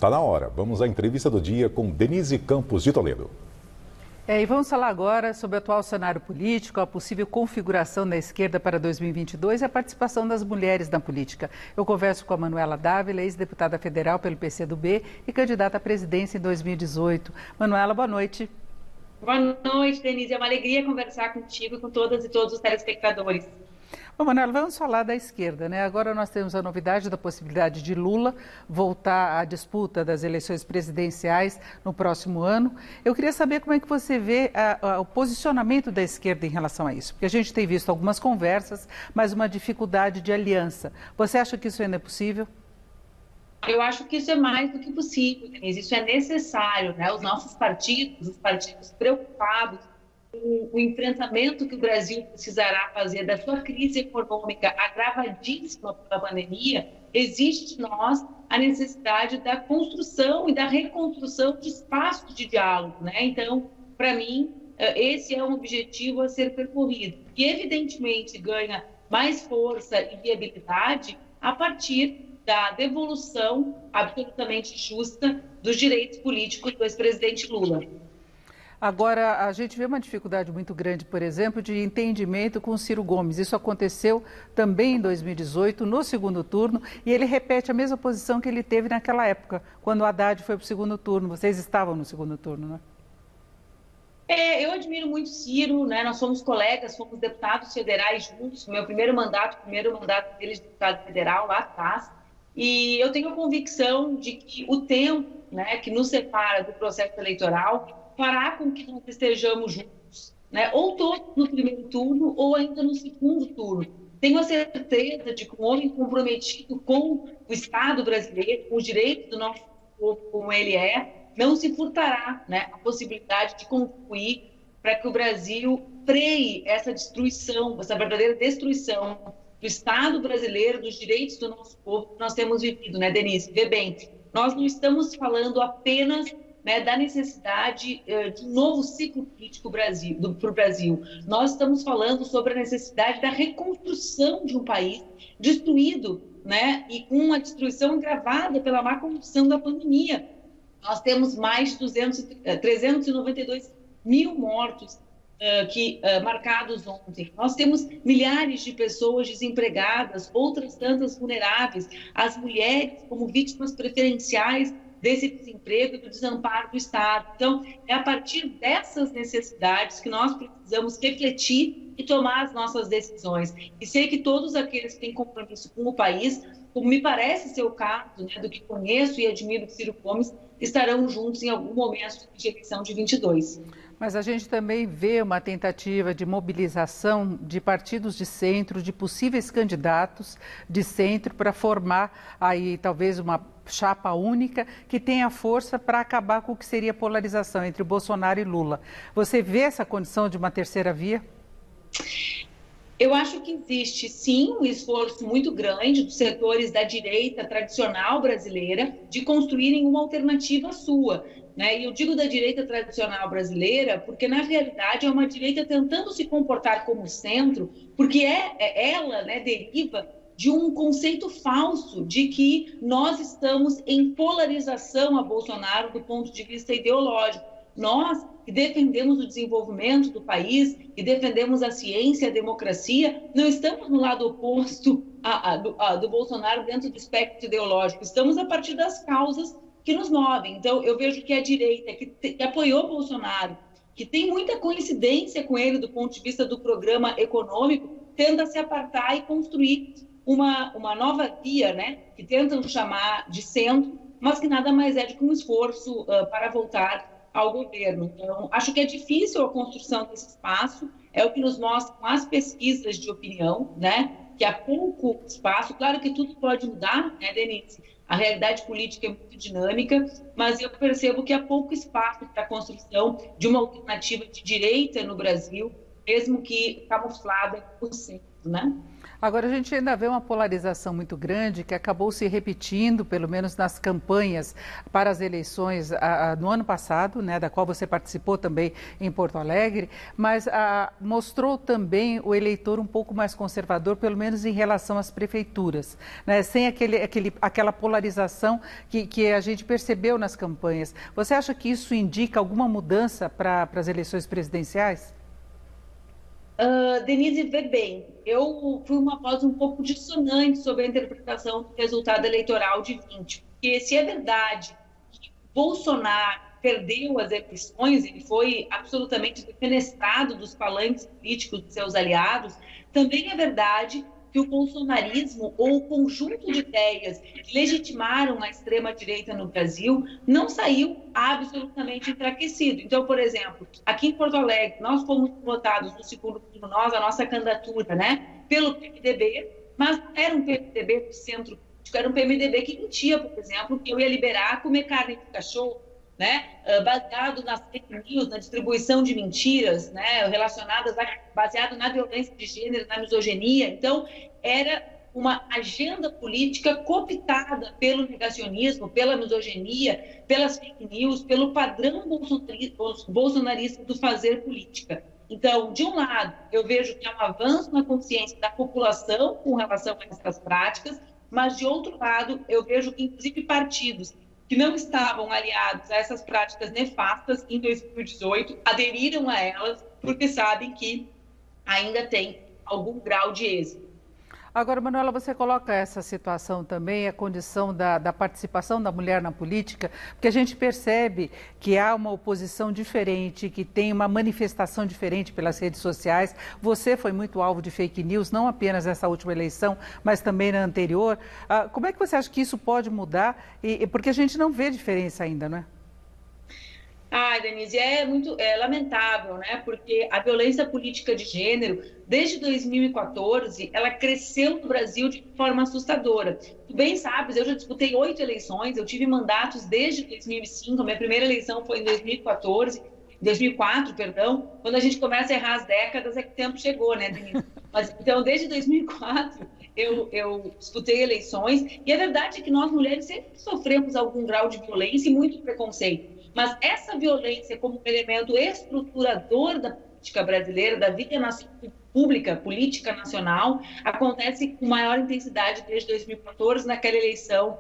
Tá na hora. Vamos à entrevista do dia com Denise Campos de Toledo. E vamos falar agora sobre o atual cenário político, a possível configuração da esquerda para 2022 e a participação das mulheres na política. Eu converso com a Manuela Dávila, ex-deputada federal pelo PCdoB e candidata à presidência em 2018. Manuela, boa noite. Boa noite, Denise. É uma alegria conversar contigo e com todas e todos os telespectadores. Bom, Manuela, vamos falar da esquerda, né? Agora nós temos a novidade da possibilidade de Lula voltar à disputa das eleições presidenciais no próximo ano. Eu queria saber como é que você vê o posicionamento da esquerda em relação a isso, porque a gente tem visto algumas conversas, mas uma dificuldade de aliança. Você acha que isso ainda é possível? Eu acho que isso é mais do que possível, Denise. Isso é necessário, né? Os nossos partidos, os partidos preocupados com o enfrentamento que o Brasil precisará fazer da sua crise econômica agravadíssima pela pandemia, existe de nós a necessidade da construção e da reconstrução de espaços de diálogo, né? Então, para mim, esse é um objetivo a ser percorrido. E, evidentemente, ganha mais força e viabilidade a partir da devolução absolutamente justa dos direitos políticos do ex-presidente Lula. Agora, a gente vê uma dificuldade muito grande, por exemplo, de entendimento com o Ciro Gomes. Isso aconteceu também em 2018, no segundo turno, e ele repete a mesma posição que ele teve naquela época, quando o Haddad foi para o segundo turno. Vocês estavam no segundo turno, não é? Eu admiro muito o Ciro, né? Nós somos colegas, fomos deputados federais juntos. Meu primeiro mandato dele de deputado federal lá atrás. E eu tenho a convicção de que o tempo, né, que nos separa do processo eleitoral fará com que nós estejamos juntos, né? Ou todos no primeiro turno ou ainda no segundo turno. Tenho a certeza de que um homem comprometido com o Estado brasileiro, com os direitos do nosso povo como ele é, não se furtará, né, a possibilidade de contribuir para que o Brasil freie essa destruição, essa verdadeira destruição do Estado brasileiro, dos direitos do nosso povo que nós temos vivido, né, Denise? Vê bem, nós não estamos falando apenas, né, da necessidade de um novo ciclo político para o Brasil. Nós estamos falando sobre a necessidade da reconstrução de um país destruído, né, e com uma destruição agravada pela má condução da pandemia. Nós temos mais de 392 mil mortos marcados ontem. Nós temos milhares de pessoas desempregadas, outras tantas vulneráveis, as mulheres como vítimas preferenciais desse desemprego e do desamparo do Estado. Então, é a partir dessas necessidades que nós precisamos refletir e tomar as nossas decisões. E sei que todos aqueles que têm compromisso com o país, como me parece ser o caso, né, do que conheço e admiro de Ciro Gomes, estarão juntos em algum momento de eleição de 22. Mas a gente também vê uma tentativa de mobilização de partidos de centro, de possíveis candidatos de centro para formar aí talvez uma chapa única que tenha força para acabar com o que seria a polarização entre Bolsonaro e Lula. Você vê essa condição de uma terceira via? Eu acho que existe, sim, um esforço muito grande dos setores da direita tradicional brasileira de construírem uma alternativa sua, né? E eu digo da direita tradicional brasileira porque, na realidade, é uma direita tentando se comportar como centro, porque ela, né, deriva de um conceito falso de que nós estamos em polarização a Bolsonaro do ponto de vista ideológico. Nós que defendemos o desenvolvimento do país, que defendemos a ciência e a democracia, não estamos no lado oposto do Bolsonaro dentro do espectro ideológico, estamos a partir das causas que nos movem. Então, eu vejo que a direita que apoiou Bolsonaro, que tem muita coincidência com ele do ponto de vista do programa econômico, tenta se apartar e construir uma nova via, né, que tentam chamar de centro, mas que nada mais é do que um esforço para voltar ao governo. Então, acho que é difícil a construção desse espaço, é o que nos mostram as pesquisas de opinião, né, que há pouco espaço. Claro que tudo pode mudar, né, Denise? A realidade política é muito dinâmica, mas eu percebo que há pouco espaço para a construção de uma alternativa de direita no Brasil, mesmo que camuflada por centro, né? Agora, a gente ainda vê uma polarização muito grande que acabou se repetindo, pelo menos nas campanhas para as eleições no ano passado, né, da qual você participou também em Porto Alegre, mas mostrou também o eleitor um pouco mais conservador, pelo menos em relação às prefeituras, né, sem aquela polarização que a gente percebeu nas campanhas. Você acha que isso indica alguma mudança para as eleições presidenciais? Denise, vê bem, eu fui uma voz um pouco dissonante sobre a interpretação do resultado eleitoral de 20, porque se é verdade que Bolsonaro perdeu as eleições, ele foi absolutamente defenestrado dos palanques políticos de seus aliados, também é verdade que o bolsonarismo, ou o conjunto de ideias que legitimaram a extrema-direita no Brasil, não saiu absolutamente enfraquecido. Então, por exemplo, aqui em Porto Alegre, nós fomos votados no segundo turno, a nossa candidatura, né, pelo PMDB, mas não era um PMDB do centro político, era um PMDB que mentia, por exemplo, que eu ia liberar comer carne de cachorro, né, baseado nas fake news, na distribuição de mentiras, né, baseado na violência de gênero, na misoginia. Então, era uma agenda política cooptada pelo negacionismo, pela misoginia, pelas fake news, pelo padrão bolsonarista do fazer política. Então, de um lado, eu vejo que há um avanço na consciência da população com relação a essas práticas, mas, de outro lado, eu vejo que, inclusive, partidos que não estavam aliados a essas práticas nefastas em 2018, aderiram a elas porque sabem que ainda tem algum grau de êxito. Agora, Manuela, você coloca essa situação também, a condição da participação da mulher na política, porque a gente percebe que há uma oposição diferente, que tem uma manifestação diferente pelas redes sociais. Você foi muito alvo de fake news, não apenas nessa última eleição, mas também na anterior. Como é que você acha que isso pode mudar? Porque a gente não vê diferença ainda, não é? Denise, é lamentável, né? Porque a violência política de gênero, desde 2014, ela cresceu no Brasil de forma assustadora. Tu bem sabes, eu já disputei 8 eleições, eu tive mandatos desde 2005, a minha primeira eleição foi em 2004, quando a gente começa a errar as décadas, é que o tempo chegou, né, Denise? Mas, então, desde 2004, eu disputei eleições, e a verdade é que nós, mulheres, sempre sofremos algum grau de violência e muito preconceito. Mas essa violência como um elemento estruturador da política brasileira, da vida pública, política nacional, acontece com maior intensidade desde 2014, naquela eleição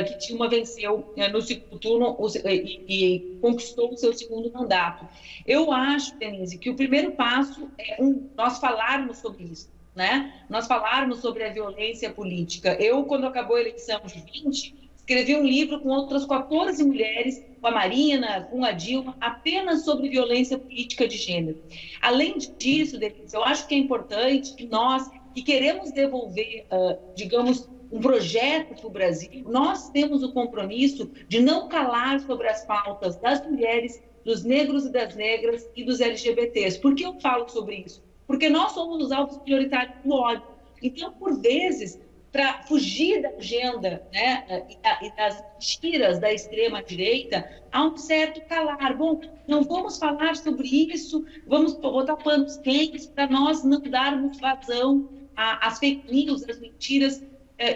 que Dilma venceu no segundo turno e conquistou o seu segundo mandato. Eu acho, Denise, que o primeiro passo é nós falarmos sobre isso, né? Nós falarmos sobre a violência política. Eu, quando acabou a eleição de 20, escrevi um livro com outras 14 mulheres, com a Marina, com a Dilma, apenas sobre violência política de gênero. Além disso, Denise, eu acho que é importante que nós, que queremos devolver, digamos, um projeto para o Brasil, nós temos o compromisso de não calar sobre as pautas das mulheres, dos negros e das negras e dos LGBTs. Por que eu falo sobre isso? Porque nós somos os alvos prioritários do ódio. Então, por vezes, para fugir da agenda, né, e das mentiras da extrema-direita, há um certo calar. Bom, não vamos falar sobre isso, vamos botar panos quentes para nós não darmos vazão às fake news, às mentiras.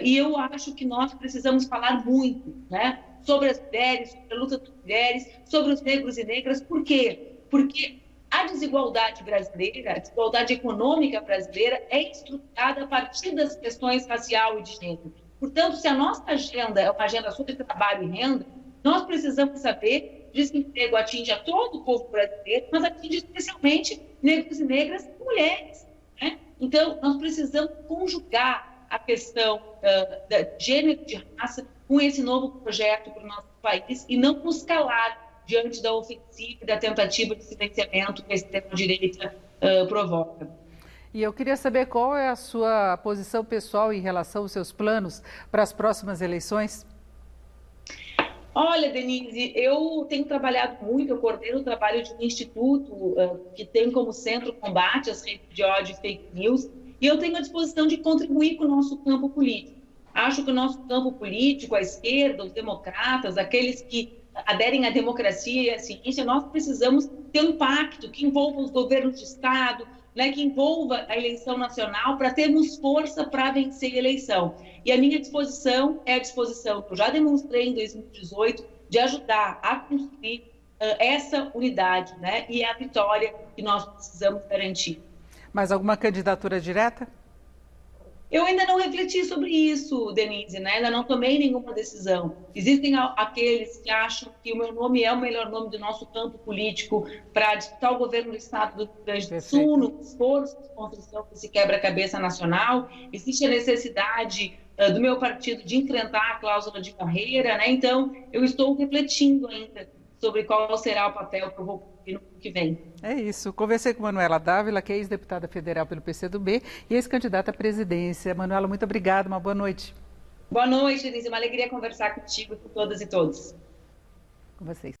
E eu acho que nós precisamos falar muito, né, sobre as mulheres, sobre a luta das mulheres, sobre os negros e negras. Por quê? Porque a desigualdade brasileira, a desigualdade econômica brasileira é estruturada a partir das questões racial e de gênero. Portanto, se a nossa agenda é uma agenda sobre trabalho e renda, nós precisamos saber que desemprego atinge a todo o povo brasileiro, mas atinge especialmente negros e negras e mulheres, né? Então, nós precisamos conjugar a questão de gênero e de raça com esse novo projeto para o nosso país e não nos calar diante da ofensiva e da tentativa de silenciamento que a extrema-direita provoca. E eu queria saber qual é a sua posição pessoal em relação aos seus planos para as próximas eleições. Olha, Denise, eu tenho trabalhado muito, eu coordeno o trabalho de um instituto que tem como centro o combate às redes de ódio e fake news, e eu tenho a disposição de contribuir com o nosso campo político. Acho que o nosso campo político, a esquerda, os democratas, aqueles que aderem à democracia e à ciência, nós precisamos ter um pacto que envolva os governos de Estado, né, que envolva a eleição nacional para termos força para vencer a eleição. E a minha disposição é a disposição que eu já demonstrei em 2018 de ajudar a construir essa unidade, né, e a vitória que nós precisamos garantir. Mais alguma candidatura direta? Eu ainda não refleti sobre isso, Denise, né? Ainda não tomei nenhuma decisão. Existem aqueles que acham que o meu nome é o melhor nome do nosso campo político para disputar o governo do Estado do Rio Grande do Sul, no esforço de construção desse quebra-cabeça nacional. Existe a necessidade do meu partido de enfrentar a cláusula de barreira, né? Então, eu estou refletindo ainda sobre qual será o papel que eu vou cumprir no ano que vem. É isso. Conversei com Manuela Dávila, que é ex-deputada federal pelo PCdoB e ex-candidata à presidência. Manuela, muito obrigada. Uma boa noite. Boa noite, Denise. Uma alegria conversar contigo, com todas e todos. Com vocês.